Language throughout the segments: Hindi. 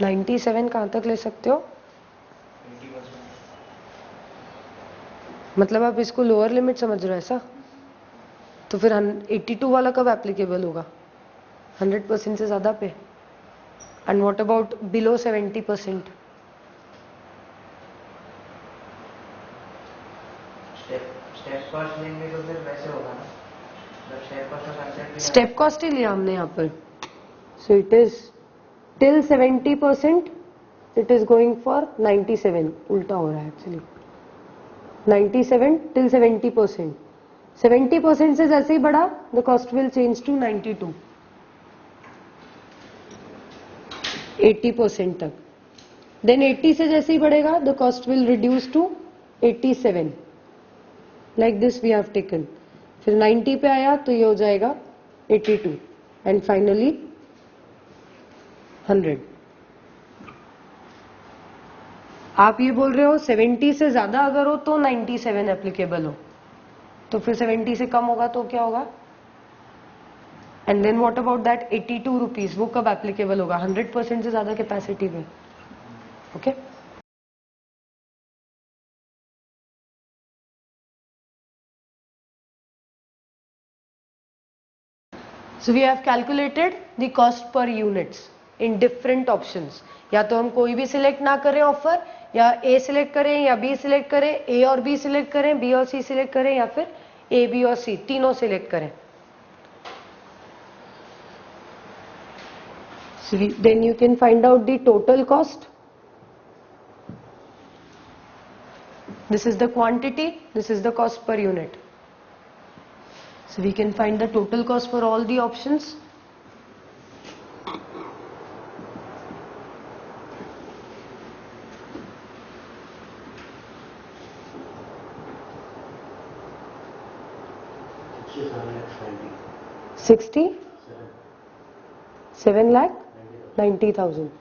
97 कहाँ तक ले सकते हो? 80%। मतलब आप इसको लोअर लिमिट समझ रहे हो ऐसा? तो फिर 82 वाला कब एप्लीकेबल होगा? 100% से ज़्यादा पे? And what about below 70%? Step cost लेंगे तो फिर वैसे होगा ना, जब स्टेप कॉस्ट का कंसेप्ट स्टेप कॉस्ट ही लिया हमने यहाँ पर. So it is till 70%, it is going for 97. उल्टा हो रहा है एक्चुअली. 97 टिल 70%. 70% से जैसे ही बढ़ा, the cost will change to 92. 80% तक. देन 80 से जैसे ही बढ़ेगा, the cost will reduce to 87. Like this we have taken. फिर 90 पे आया तो ये हो जाएगा 82 एंड फाइनली 100. आप ये बोल रहे हो 70 से ज्यादा अगर हो तो 97 एप्लीकेबल हो, तो फिर 70 से कम होगा तो क्या होगा? And then what about that 82 rupees, वो कब एप्लीकेबल होगा? 100% से ज्यादा कैपेसिटी में. Okay So we have calculated the cost per units in different options. या तो हम कोई भी सिलेक्ट ना करें ऑफर, या ए सिलेक्ट करें या बी सिलेक्ट करें, ए और बी सिलेक्ट करें, बी और सी सिलेक्ट करें, या फिर ए बी और सी तीनों सिलेक्ट करें. So then you can find out the total cost. This is the quantity, this is the cost per unit. So we can find the total cost for all the options. $67 lakh 90,000.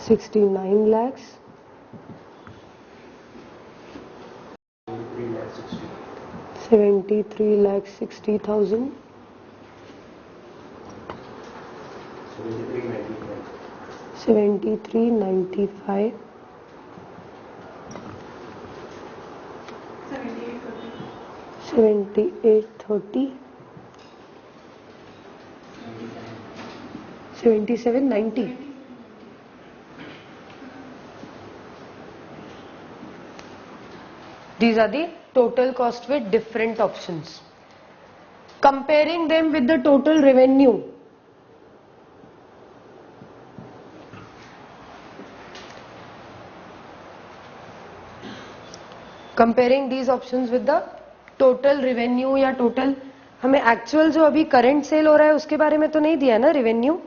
69 lakhs 73 lakh 60,000. 7395. 7830. 7790. These are the total cost with different options. Comparing them with the total revenue. Comparing these options with the total revenue या total, हमें एक्चुअल जो अभी करंट सेल हो रहा है उसके बारे में तो नहीं दिया ना रेवेन्यू.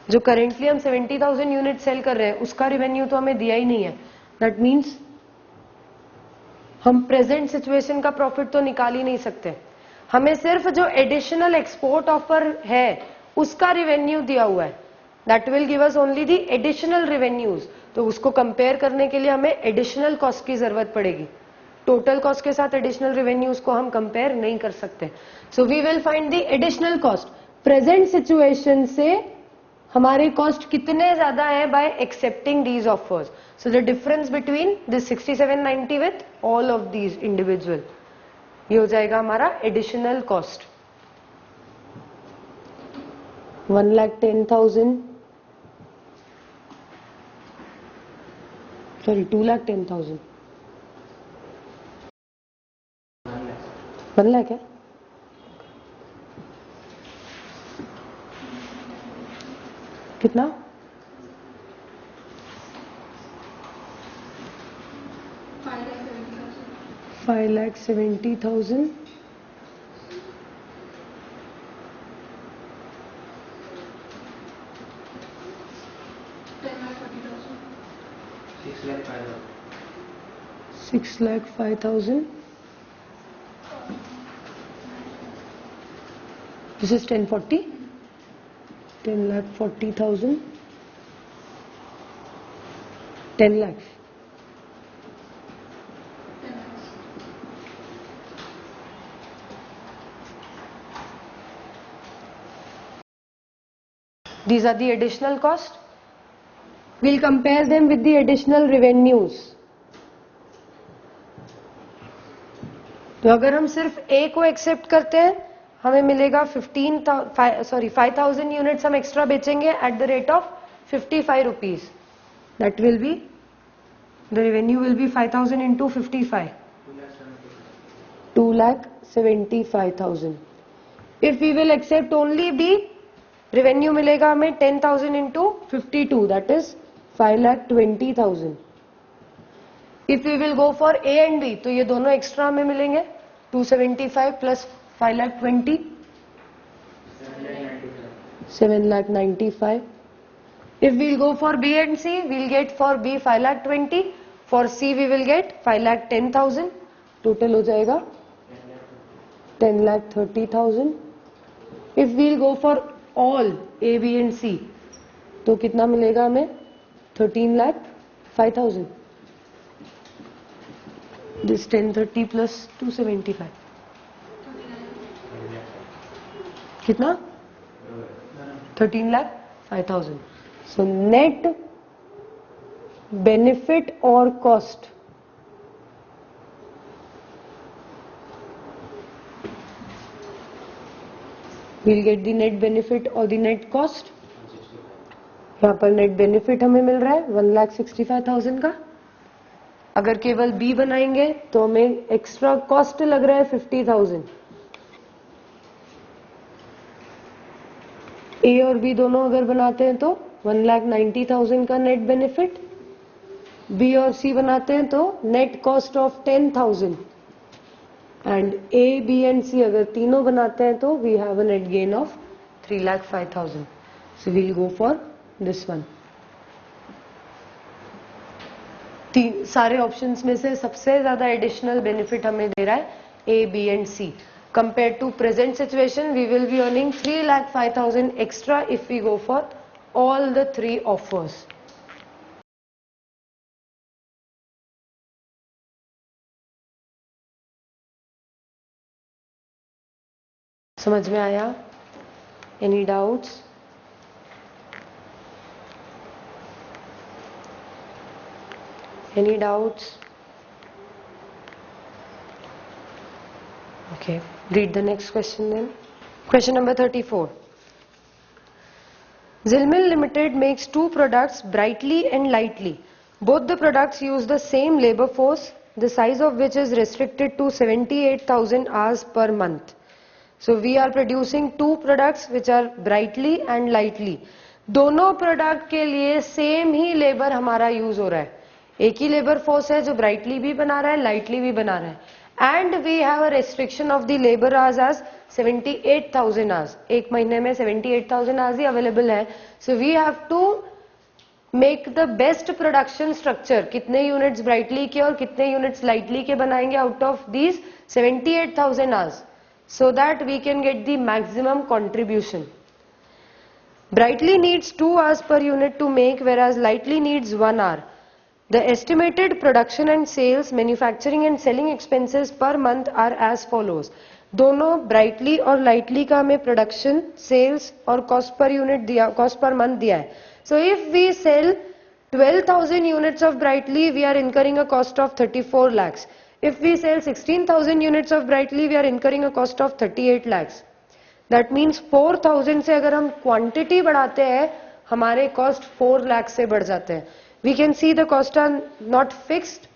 जो करेंटली हम 70,000 यूनिट सेल कर रहे हैं उसका रेवेन्यू तो हमें दिया ही नहीं है. दैट मीन्स हम प्रेजेंट सिचुएशन का प्रॉफिट तो निकाल ही नहीं सकते. हमें सिर्फ जो एडिशनल एक्सपोर्ट ऑफर है उसका रेवेन्यू दिया हुआ है. That will give us only the additional revenues. तो उसको कंपेयर करने के लिए हमें एडिशनल कॉस्ट की जरूरत पड़ेगी. टोटल कॉस्ट के साथ एडिशनल रेवेन्यूज को हम कंपेयर नहीं कर सकते. So we will find the additional cost. Present situation से हमारे कॉस्ट कितने ज्यादा है by accepting these offers. So the difference between this 6790 with all of these individual, ये हो जाएगा हमारा एडिशनल कॉस्ट. 1,10,000, सॉरी 2,10,000. 1 लाख है. कितना? 5,70,000. 6,05,000. This is 1040. 10,40,000. 10 lakhs. These are the additional cost. We'll compare them with the additional revenues. तो अगर हम सिर्फ A को एक्सेप्ट करते हैं, हमें मिलेगा 5,000 यूनिट्स हम एक्स्ट्रा बेचेंगे at the rate of 55 rupees. That will be the revenue will be 5,000 into 55, 2,75,000. If we will accept only B, revenue मिलेगा हमें 10,000 into 52, that is 5,20,000. If we will go for A and B, तो ये दोनों एक्स्ट्रा हमें मिलेंगे. 275 plus 5,20, 7,95. If we'll go for B and C, we'll get for B 5,20, for C we will get 5,10,000. Total हो जाएगा 10,30,000. If we'll go for all A, B and C, तो कितना मिलेगा हमें? 13,05,000. This 1030 plus 275. कितना? 13,05,000. So net benefit or cost. We'll get the net benefit or the net cost. यहाँ पर net benefit हमें मिल रहा है 1,65,000 का. अगर केवल B बनाएंगे तो हमें एक्स्ट्रा कॉस्ट लग रहा है 50,000. A और B दोनों अगर बनाते हैं तो 1,90,000 का नेट बेनिफिट. B और C बनाते हैं तो net cost of 10,000. And A, B and C अगर तीनों बनाते हैं तो we have a net gain of 3,05,000. So we'll go for this one. सारे ऑप्शंस में से सबसे ज्यादा एडिशनल बेनिफिट हमें दे रहा है A, B and C. Compare to present situation we will be earning 3,05,000 extra if we go for all the 3 offers. समझ में आया? Any doubts? Any doubts? Okay, read the next question then. Question number 34. Zilmill Limited makes 2 products, Brightly and Lightly. Both the products use the same labor force, the size of which is restricted to 78,000 hours per month. So we are producing 2 products which are Brightly and Lightly. दोनों प्रोडक्ट के लिए सेम ही लेबर हमारा यूज हो रहा है. एक ही लेबर फोर्स है जो ब्राइटली भी बना रहा है, लाइटली भी बना रहा है. And we have a restriction of the labour hours as 78,000 hours. एक महीने में 78,000 आवर्स ही अवेलेबल है. So we have to make the best production structure. कितने यूनिट्स ब्राइटली के और कितने यूनिट्स लाइटली के बनाएंगे out of these 78,000 hours, so that we can get the maximum contribution. Brightly needs 2 hours per unit to make, whereas Lightly needs 1 hour. The estimated production and sales, manufacturing and selling expenses per month are as follows. दोनों Brightly और Lightly का हमें production, sales और cost per unit दिया, cost per month दिया है. So if we sell 12,000 units of Brightly, we are incurring a cost of 34 lakhs. If we sell 16,000 units of Brightly, we are incurring a cost of 38 lakhs. That means 4,000 से अगर हम quantity बढ़ाते हैं, हमारे cost 4 lakhs से बढ़ जाते हैं. We can see the cost are not fixed.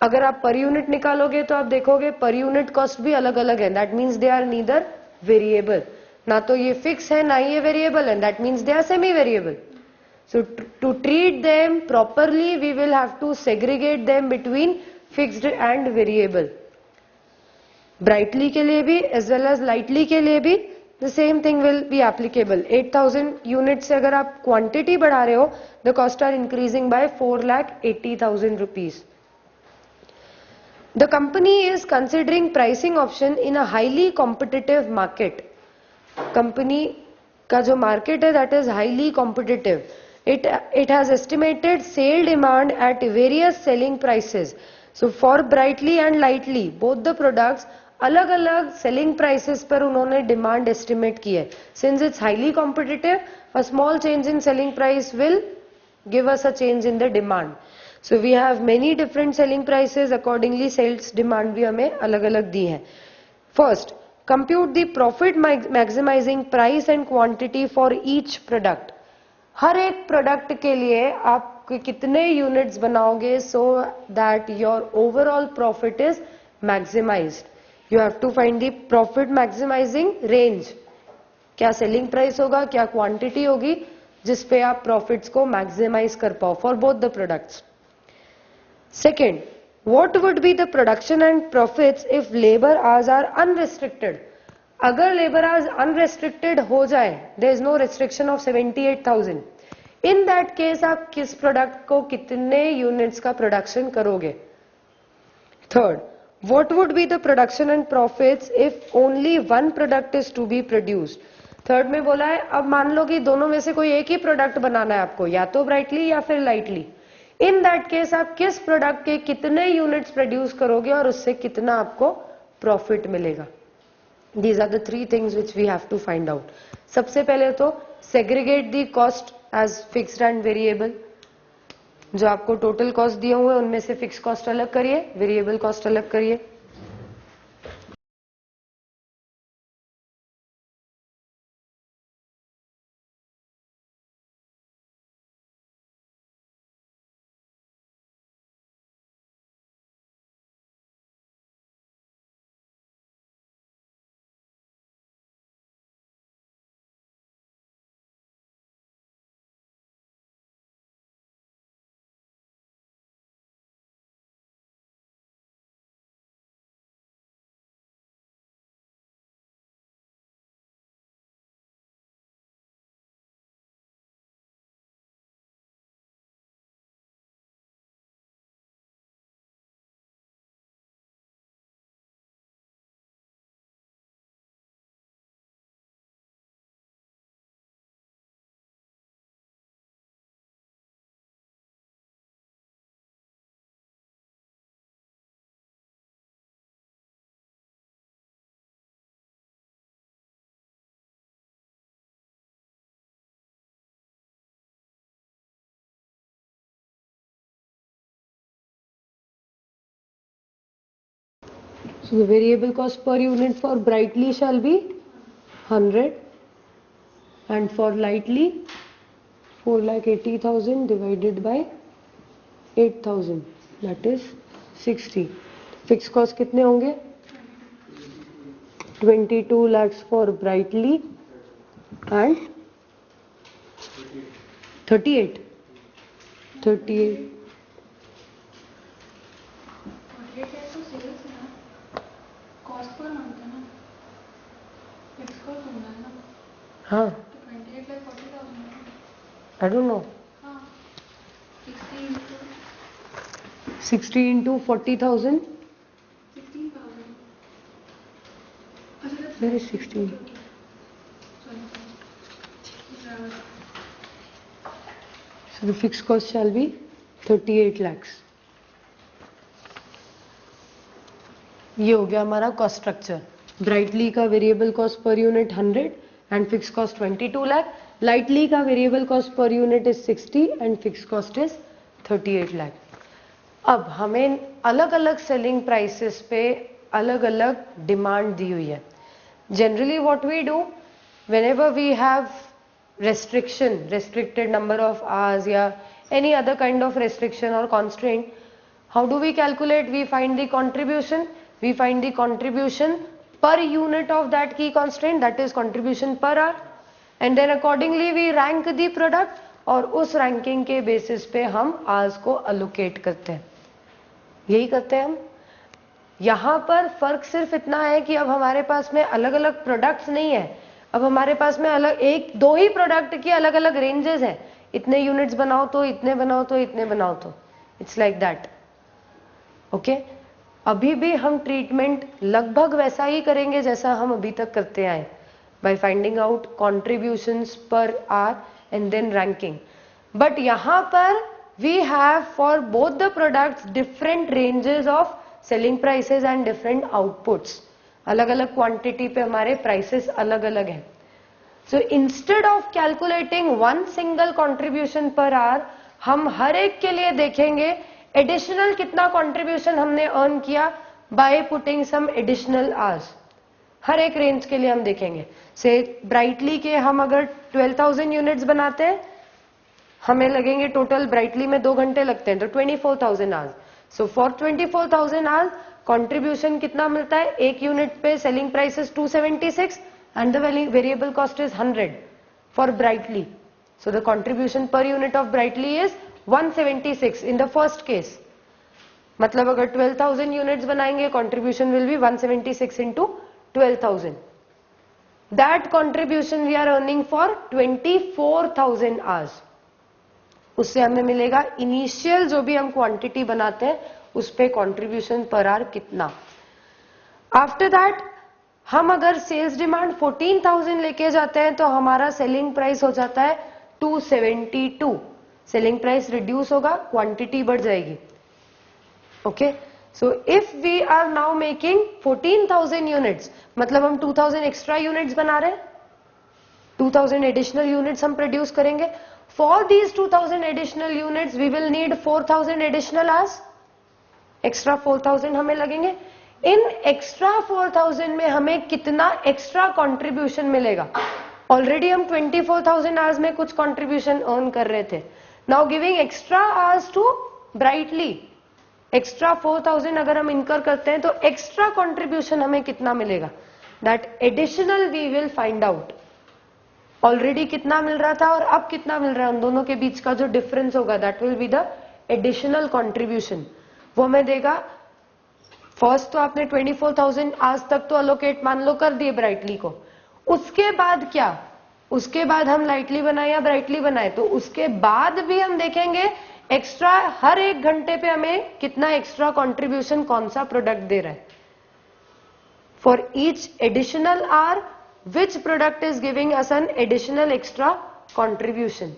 अगर आप per unit निकालोगे तो आप देखोगे per unit cost भी अलग अलग है. That means they are neither variable. ना तो ये fix है ना ये variable है. That means they are semi variable. So to treat them properly, we will have to segregate them between fixed and variable. Brightly के लिए भी as well as Lightly के लिए भी the same thing will be applicable. 8,000 units से अगर आप quantity बढ़ा रहे हो, the cost are increasing by 4,80,000 rupees. The company is considering pricing option in a highly competitive market. Company का जो market है that is highly competitive. It has estimated sale demand at various selling prices. So for Brightly and Lightly, both the products अलग अलग सेलिंग प्राइसेस पर उन्होंने डिमांड एस्टिमेट की है. Since it's highly competitive, a small change in selling price will give us a change in the demand. So we have many different selling prices, accordingly sales demand भी हमें अलग अलग दी है. First, compute the profit maximizing price and quantity for each product. हर एक प्रोडक्ट के लिए आप कितने यूनिट्स बनाओगे so that your overall profit is maximized. You have to find the profit maximizing range. क्या सेलिंग प्राइस होगा, क्या क्वांटिटी होगी जिसपे आप प्रॉफिट्स को मैक्सिमाइज कर पाओ for both the products. Second, what would be the production and profits if labour hours are unrestricted. अगर लेबर आवर्स अनरिस्ट्रिक्टेड हो जाए, there is no restriction of 78,000, in that case आप किस प्रोडक्ट को कितने यूनिट्स का प्रोडक्शन करोगे. Third, what would be the production and profits if only one product is to be produced. Third में बोला है अब मान लो कि दोनों में से कोई एक ही प्रोडक्ट बनाना है आपको, या तो ब्राइटली या फिर लाइटली. इन दैट केस आप किस प्रोडक्ट के कितने यूनिट्स प्रोड्यूस करोगे और उससे कितना आपको प्रॉफिट मिलेगा. These are the 3 things which we have to find out. सबसे पहले तो segregate the cost as fixed and variable. जो आपको टोटल कॉस्ट दिए हुए उनमें से फिक्स कॉस्ट अलग करिए, वेरिएबल कॉस्ट अलग करिए. So the variable cost per unit for brightly shall be 100 and for lightly 4,80,000 divided by 8,000, that is 60. Fixed cost कितने होंगे? 22 lakhs for brightly and 38. हाँ, I don't know. 60 into 40,000. Where is 16? So the fixed cost shall be 38 lakhs. ये हो गया हमारा कॉस्ट स्ट्रक्चर. ब्राइटली का variable cost per unit 100 and fix cost 22 lakh. Lightly का variable cost per unit is 60 and fix cost is 38 lakh. अब हमें अलग अलग सेलिंग प्राइसेस पे अलग अलग डिमांड दी हुई है. Generally what we do whenever we have restricted number of hours या any other kind of restriction or constraint, how do we calculate? We find the contribution. We find the contribution per unit of that key constraint, that is contribution per hour, and then accordingly we rank the product और उस रैंकिंग के बेसिस पे हम hours को allocate करते हैं. यही करते हैं हम. यहाँ पर फर्क सिर्फ इतना है कि अब हमारे पास में अलग अलग प्रोडक्ट्स नहीं है. अब हमारे पास में अलग एक दो ही प्रोडक्ट की अलग अलग रेंजेस हैं. इतने यूनिट्स बनाओ तो इतने बनाओ तो इतने बनाओ तो. It's like that. ओके, अभी भी हम ट्रीटमेंट लगभग वैसा ही करेंगे जैसा हम अभी तक करते आए, by finding out contributions per hour and then ranking. But यहाँ पर we have for both the products different ranges of selling prices and different outputs. अलग अलग क्वांटिटी पे हमारे प्राइसेस अलग अलग हैं. So instead of calculating one single contribution per hour, हम हर एक के लिए देखेंगे एडिशनल कितना कंट्रीब्यूशन हमने अर्न किया by putting some additional hours. हर एक रेंज के लिए हम देखेंगे. से ब्राइटली के हम अगर 12,000 यूनिट्स बनाते हैं, हमें लगेंगे टोटल ब्राइटली में 2 घंटे लगते हैं तो 24,000 hours. So for 24,000 hours contribution कितना मिलता है? एक यूनिट पे selling price is 276 and the variable cost is 100 for Brightly. So the contribution per unit of Brightly is 176 in the first case. मतलब अगर 12,000 यूनिट्स बनाएंगे, contribution will be 176 into 12,000. That contribution we are earning for 24,000 hours. उससे हमें मिलेगा इनिशियल जो भी हम क्वांटिटी बनाते हैं उस पे कंट्रीब्यूशन पर आवर कितना. आफ्टर दैट हम अगर सेल्स डिमांड 14,000 लेके जाते हैं तो हमारा सेलिंग प्राइस हो जाता है 272. सेलिंग प्राइस रिड्यूस होगा, क्वांटिटी बढ़ जाएगी. Okay, so if we are now making 14,000 units, मतलब हम 2,000 एक्स्ट्रा यूनिट्स बना रहे हैं, 2,000 एडिशनल यूनिट्स हम प्रोड्यूस करेंगे. For these 2,000 additional units we will need 4,000 additional hours. Extra 4,000 हमें लगेंगे. इन एक्स्ट्रा 4,000 में हमें कितना एक्स्ट्रा कंट्रीब्यूशन मिलेगा? ऑलरेडी हम 24,000 आवर्स में कुछ कंट्रीब्यूशन अर्न कर रहे थे. Now giving extra hours to Brightly, extra 4,000 अगर हम इनकर करते हैं तो एक्स्ट्रा कंट्रीब्यूशन हमें कितना मिलेगा? That additional we will find out. Already कितना मिल रहा था और अब कितना मिल रहा है, उन दोनों के बीच का जो डिफरेंस होगा that will be the additional contribution. वो हमें देगा. फर्स्ट तो आपने 24,000 आज तक तो अलोकेट मान लो कर दिए ब्राइटली को. उसके बाद क्या? उसके बाद हम लाइटली बनाए या ब्राइटली बनाए, तो उसके बाद भी हम देखेंगे एक्स्ट्रा हर एक घंटे पे हमें कितना एक्स्ट्रा कंट्रीब्यूशन कौन सा प्रोडक्ट दे रहा है. For each additional hour which product is giving us an additional extra contribution,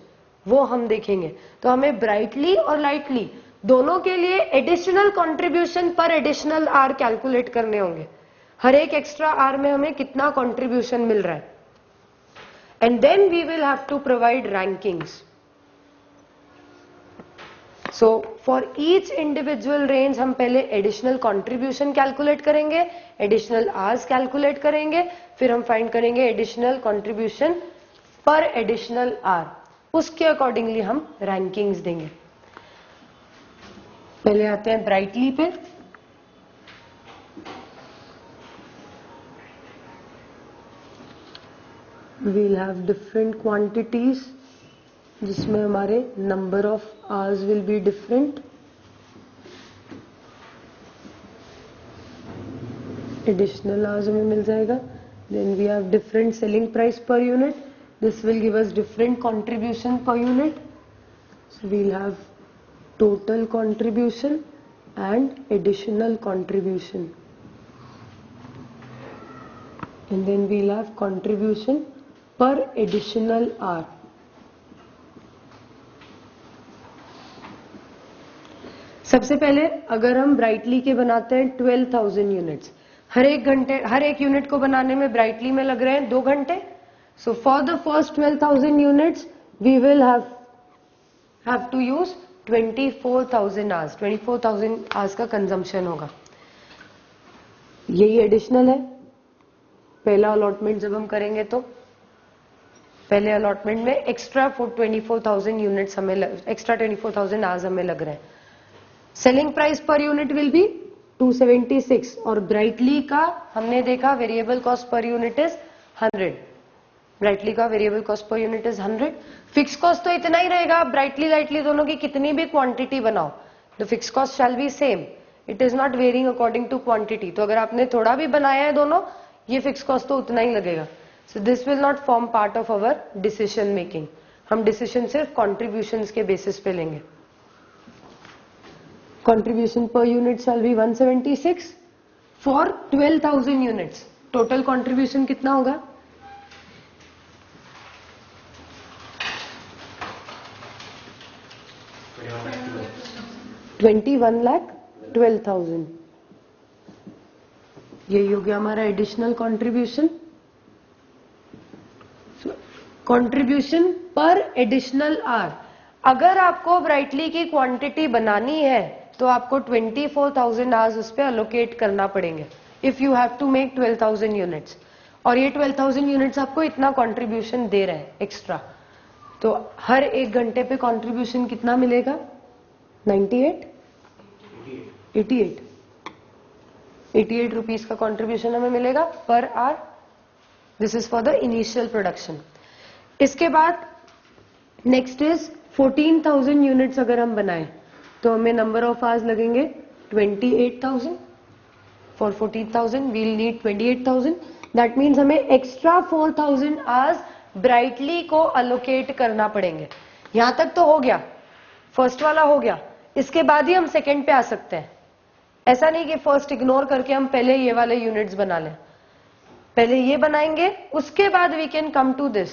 वो हम देखेंगे. तो हमें ब्राइटली और लाइटली दोनों के लिए additional contribution per additional hour calculate करने होंगे. हर एक एक्स्ट्रा आवर में हमें कितना कंट्रीब्यूशन मिल रहा है. And then we will have to provide rankings. So for each individual range हम पहले एडिशनल कंट्रीब्यूशन कैलकुलेट करेंगे, एडिशनल आवर्स कैलकुलेट करेंगे, फिर हम फाइंड करेंगे additional contribution per additional hour. उसके अकॉर्डिंगली हम रैंकिंग्स देंगे. पहले आते हैं ब्राइटली पे. वील हैव डिफरेंट क्वांटिटीज जिसमें हमारे number of hours will be different. Additional hours हमें मिल जाएगा. Then we have different selling price per unit. This will give us different contribution per unit. So we'll have total contribution and additional contribution, and then we'll have contribution per additional hour. सबसे पहले अगर हम ब्राइटली के बनाते हैं 12,000 यूनिट्स, हर एक यूनिट को बनाने में ब्राइटली में लग रहे हैं 2 घंटे. So for the first 12,000 units we will have to use 24,000 hours. 24,000 hours का कंजम्पशन होगा. यही एडिशनल है. पहला अलॉटमेंट जब हम करेंगे तो पहले अलॉटमेंट में एक्स्ट्रा 24,000 यूनिट्स हमें एक्स्ट्रा 24,000 आवर्स हमें लग रहे हैं. Selling price per unit will be 276 और ब्राइटली का हमने देखा variable cost per unit is 100. Brightly का variable cost per unit is 100. Fix cost तो इतना ही रहेगा. ब्राइटली लाइटली दोनों की कितनी भी क्वांटिटी बनाओ the fix cost shall be same. It is not varying according to quantity. तो अगर आपने थोड़ा भी बनाया है दोनों, ये फिक्स कॉस्ट तो उतना ही लगेगा. So this will not form part of our decision making. हम डिसीजन सिर्फ कॉन्ट्रीब्यूशन के बेसिस पे लेंगे. Contribution per unit shall be 176 for 12,000 units. Total contribution कितना होगा? 21,12,000. ये हो गया हमारा additional contribution, contribution per additional hour. अगर आपको ब्राइटली की क्वांटिटी बनानी है तो आपको 24,000 आवर्स उस पर अलोकेट करना पड़ेंगे if you have to make 12,000 units. और ये 12,000 यूनिट्स आपको इतना कंट्रीब्यूशन दे रहे हैं एक्स्ट्रा, तो हर एक घंटे पे कंट्रीब्यूशन कितना मिलेगा? 88 रुपीज का कंट्रीब्यूशन हमें मिलेगा per hour. This is for the initial production. इसके बाद नेक्स्ट इज 14,000 यूनिट्स अगर हम बनाएं तो हमें नंबर ऑफ आवर्स लगेंगे 28,000। For 14,000 we'll need 28,000। That means हमें एक्स्ट्रा 4,000 आवर्स ब्राइटली को अलोकेट करना पड़ेंगे। यहां तक तो हो गया, फर्स्ट वाला हो गया। इसके बाद ही हम सेकंड पे आ सकते हैं। ऐसा नहीं कि फर्स्ट इग्नोर करके हम पहले ये वाले यूनिट्स बना लें, पहले ये बनाएंगे उसके बाद we can come to this.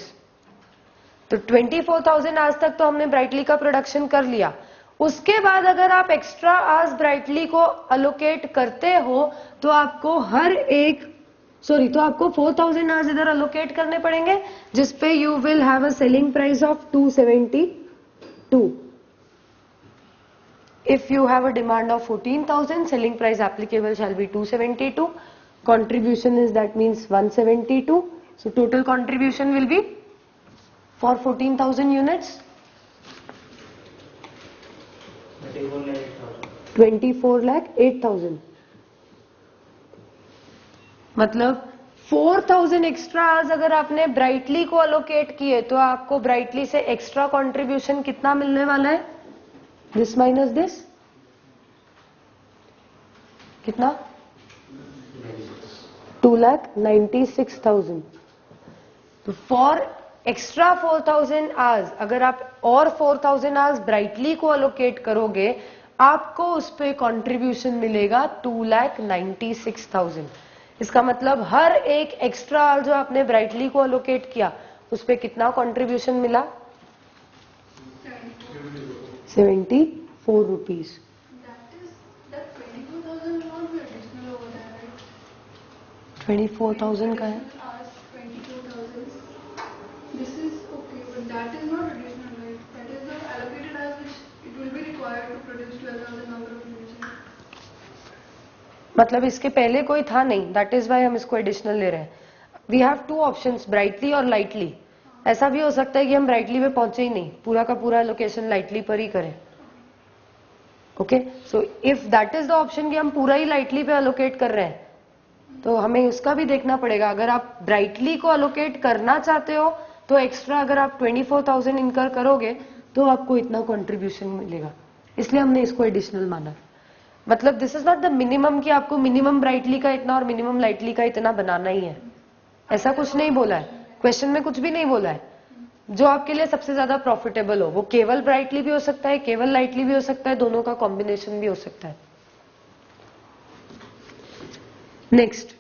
तो 24,000 आज तक तो हमने ब्राइटली का प्रोडक्शन कर लिया। उसके बाद अगर आप एक्स्ट्रा आवर्स ब्राइटली को अलोकेट करते हो तो आपको तो आपको 4,000 आवर्स इधर अलोकेट करने पड़ेंगे, जिसपे you will have a selling price of 272। If you have a demand of 14,000, selling price applicable shall be 272. Contribution is, that means 172. So total contribution will be for 14,000 units 24,08,000। मतलब 4,000 एक्स्ट्रा आवर्स अगर आपने ब्राइटली को अलोकेट किए तो आपको ब्राइटली से एक्स्ट्रा कंट्रीब्यूशन कितना मिलने वाला है? दिस माइनस दिस कितना? 2,96,000। तो फॉर एक्स्ट्रा 4,000 आवर्स अगर आप और 4,000 आवर्स ब्राइटली को अलोकेट करोगे आपको उस पे कंट्रीब्यूशन मिलेगा 2,96,000। इसका मतलब हर एक एक्स्ट्रा आवर जो आपने ब्राइटली को अलोकेट किया उस पे कितना कंट्रीब्यूशन मिला? 74 रुपीज। 24,000 का है। मतलब इसके पहले कोई था नहीं, दैट इज वाई हम इसको एडिशनल ले रहे हैं। We have two options, Brightly और लाइटली। ऐसा भी हो सकता है कि हम ब्राइटली पे पहुंचे ही नहीं, पूरा का पूरा लोकेशन लाइटली पर ही करें। Okay, so if that is the option कि हम पूरा ही लाइटली पे अलोकेट कर रहे हैं तो हमें उसका भी देखना पड़ेगा। अगर आप ब्राइटली को अलोकेट करना चाहते हो तो एक्स्ट्रा अगर आप 24,000 इनकर करोगे तो आपको इतना कंट्रीब्यूशन मिलेगा, इसलिए हमने इसको एडिशनल माना। मतलब this is not the minimum कि आपको मिनिमम ब्राइटली का इतना और मिनिमम लाइटली का इतना बनाना ही है, ऐसा कुछ नहीं बोला है क्वेश्चन में, कुछ भी नहीं बोला है। जो आपके लिए सबसे ज्यादा प्रॉफिटेबल हो, वो केवल ब्राइटली भी हो सकता है, केवल लाइटली भी हो सकता है, दोनों का कॉम्बिनेशन भी हो सकता है। नेक्स्ट,